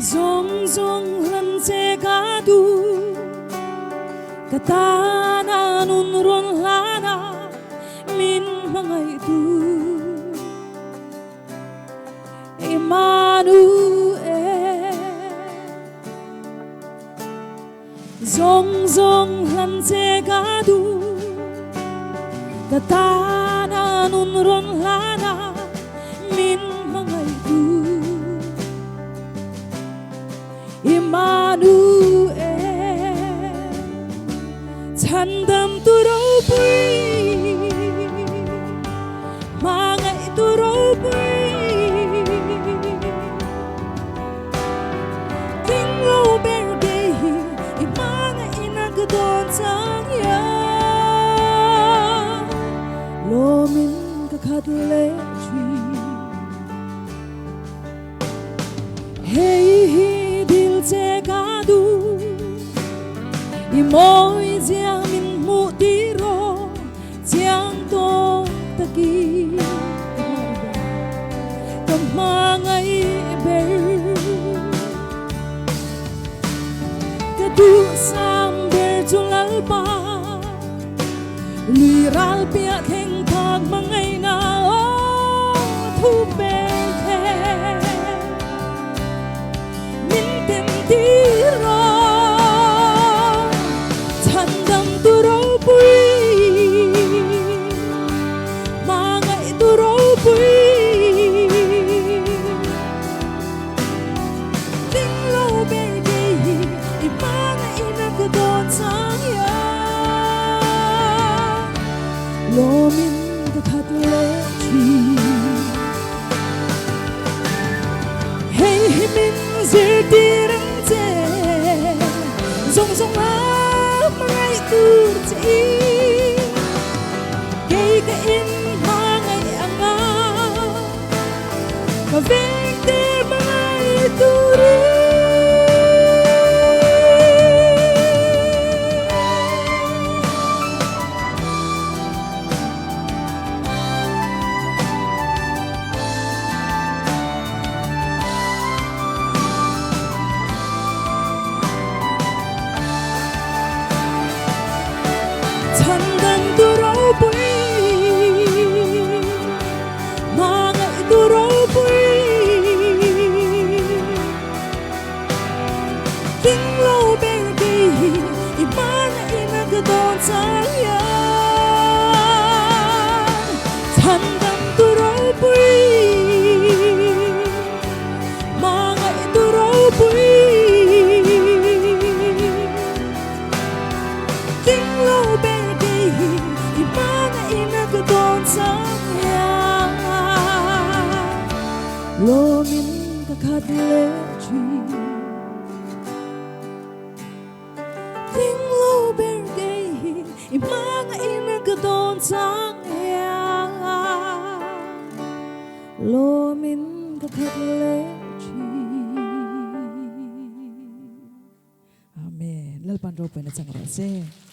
Zong lan se gadu katana nun ron lana min mangai tu Emmanuel Zong lan se gadu katana nun ron lana min mangai tu Emmanuel Chandam turau pui Mangai turau pui Tinglo bergehi Imangai inagadon sang ya Lomin kakadle chui Hey se gadu Imoy jiang min mu tiro jiang to taki Kamangai ber Kadu samber julal pa Liral pia keng tag mangai na o thu ber tiro Chandam turau pui Mangai turau pui Tinglo bergehi Imangai inagadon sang ya Lomin kakadle Hey min zirtirang Zong zong mangai tur ci Kay kain mangai anga Kaveng te mangai turi Chandam turau pui Mangai turau pui Tinglo bergehi Imangai inagadon sang ya Chandam turau pui Mangai turau pui Tinglo bergehi Imangai inagadon sang ya Lomin kakadle chui Tinglo bergehi Imangai inagadon sang ya Lomin kakadle chui Amen. Lalpan ropa na sang rase.